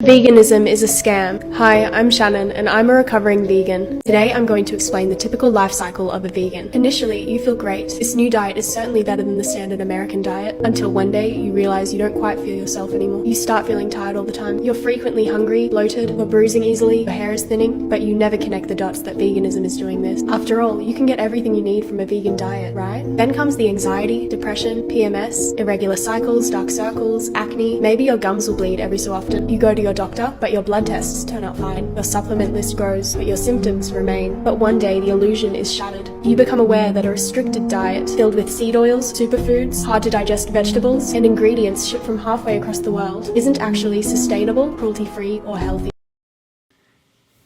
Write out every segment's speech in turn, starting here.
Veganism is a scam. Hi, I'm Shannon and I'm a recovering vegan. Today I'm going to explain the typical life cycle of a vegan. Initially, you feel great. This new diet is certainly better than the standard American diet, until one day you realize you don't quite feel yourself anymore. You start feeling tired all the time. You're frequently hungry, bloated, or bruising easily, your hair is thinning, but you never connect the dots that veganism is doing this. After all, you can get everything you need from a vegan diet, right? Then comes the anxiety, depression, PMS, irregular cycles, dark circles, acne. Maybe your gums will bleed every so often. You go to your doctor, but your blood tests turn out fine. Your supplement list grows, but your symptoms remain. But one day the illusion is shattered. You become aware that a restricted diet filled with seed oils, superfoods, hard to digest vegetables, and ingredients shipped from halfway across the world isn't actually sustainable, cruelty-free, or healthy.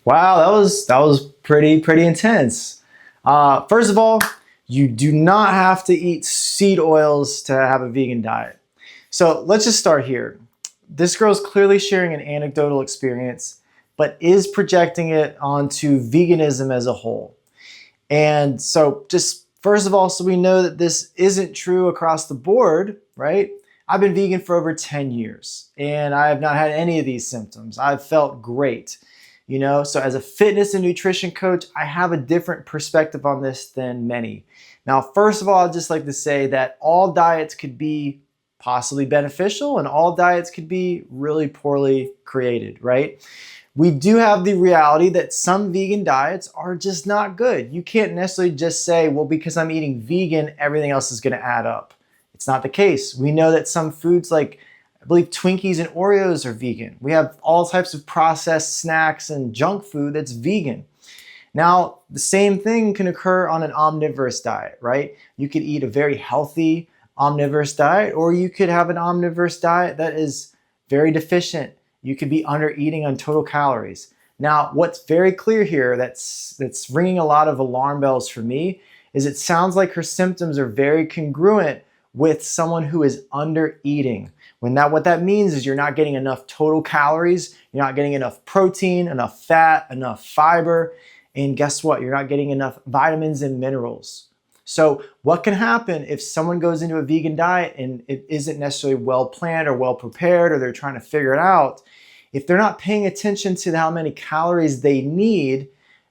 Wow, that was pretty intense. First of all, you do not have to eat seed oils to have a vegan diet. So let's just start here. This girl's clearly sharing an anecdotal experience, but is projecting it onto veganism as a whole. And so just first of all, so we know that this isn't true across the board, right? I've been vegan for over 10 years and I have not had any of these symptoms. I've felt great, you know? So as a fitness and nutrition coach, I have a different perspective on this than many. Now, first of all, I'd just like to say that all diets could be possibly beneficial and all diets could be really poorly created, right? We do have the reality that some vegan diets are just not good. You can't necessarily just say, well, because I'm eating vegan, everything else is going to add up. It's not the case. We know that some foods like, I believe Twinkies and Oreos are vegan. We have all types of processed snacks and junk food that's vegan. Now, the same thing can occur on an omnivorous diet, right? You could eat a very healthy omnivorous diet, or you could have an omnivorous diet that is very deficient. You could be under eating on total calories. Now, what's very clear here that's ringing a lot of alarm bells for me is it sounds like her symptoms are very congruent with someone who is under eating. What that means is you're not getting enough total calories, you're not getting enough protein, enough fat, enough fiber, and guess what? You're not getting enough vitamins and minerals. So what can happen if someone goes into a vegan diet and it isn't necessarily well planned or well prepared, or they're trying to figure it out? If they're not paying attention to how many calories they need,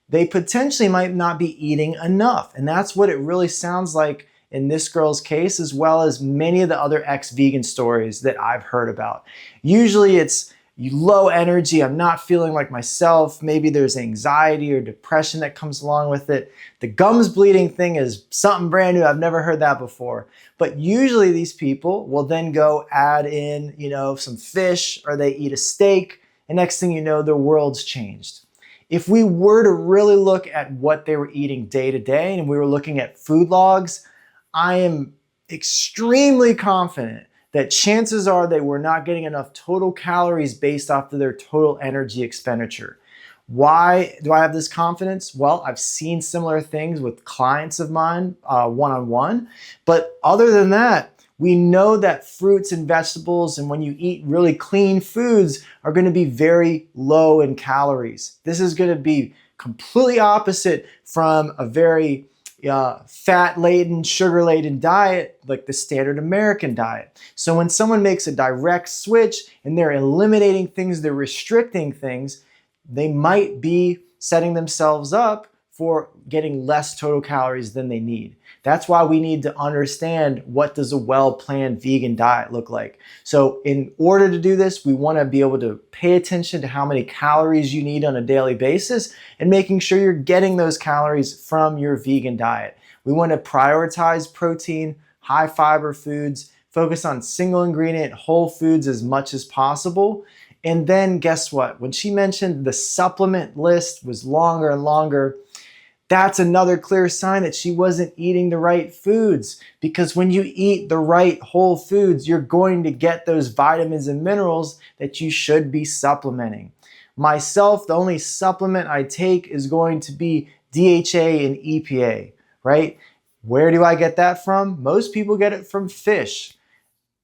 they potentially might not be eating enough. And that's what it really sounds like in this girl's case, as well as many of the other ex-vegan stories that I've heard about. Usually it's low energy, I'm not feeling like myself, maybe there's anxiety or depression that comes along with it. The gums bleeding thing is something brand new, I've never heard that before. But usually these people will then go add in, some fish, or they eat a steak, and next thing you know, their world's changed. If we were to really look at what they were eating day to day, and we were looking at food logs, I am extremely confident that chances are they were not getting enough total calories based off of their total energy expenditure. Why do I have this confidence? Well, I've seen similar things with clients of mine one-on-one, but other than that, we know that fruits and vegetables, and when you eat really clean foods, are going to be very low in calories. This is going to be completely opposite from a very fat-laden, sugar-laden diet like the standard American diet. So when someone makes a direct switch and they're eliminating things, they're restricting things, they might be setting themselves up for getting less total calories than they need. That's why we need to understand, what does a well-planned vegan diet look like? So in order to do this, we want to be able to pay attention to how many calories you need on a daily basis and making sure you're getting those calories from your vegan diet. We want to prioritize protein, high fiber foods, focus on single ingredient whole foods as much as possible. And then guess what? When she mentioned the supplement list was longer and longer, that's another clear sign that she wasn't eating the right foods, because when you eat the right whole foods, you're going to get those vitamins and minerals that you should be supplementing. Myself, the only supplement I take is going to be DHA and EPA, right? Where do I get that from? Most people get it from fish.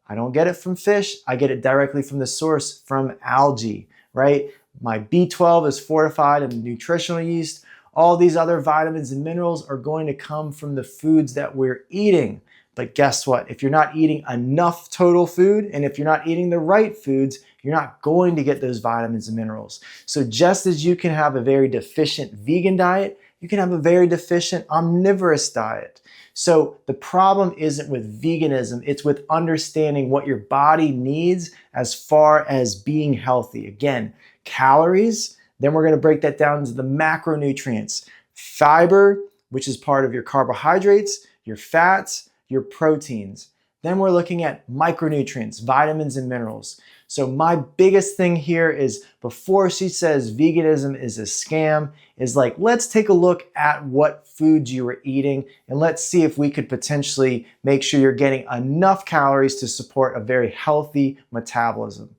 I don't get it from fish. I get it directly from the source, from algae, right? My B12 is fortified in nutritional yeast. All these other vitamins and minerals are going to come from the foods that we're eating. But guess what? If you're not eating enough total food, and if you're not eating the right foods, you're not going to get those vitamins and minerals. So just as you can have a very deficient vegan diet, you can have a very deficient omnivorous diet. So the problem isn't with veganism, it's with understanding what your body needs as far as being healthy. Again, calories, then we're gonna break that down into the macronutrients. Fiber, which is part of your carbohydrates, your fats, your proteins. Then we're looking at micronutrients, vitamins and minerals. So my biggest thing here is, before she says veganism is a scam, is like, let's take a look at what foods you are eating and let's see if we could potentially make sure you're getting enough calories to support a very healthy metabolism.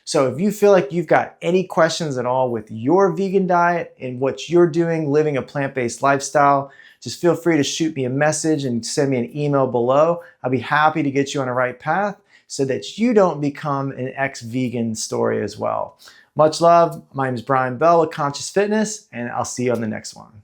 So if you feel like you've got any questions at all with your vegan diet and what you're doing, living a plant-based lifestyle, just feel free to shoot me a message and send me an email below. I'll be happy to get you on the right path so that you don't become an ex-vegan story as well. Much love. My name is Bryan Bell with Conscious Fitness, and I'll see you on the next one.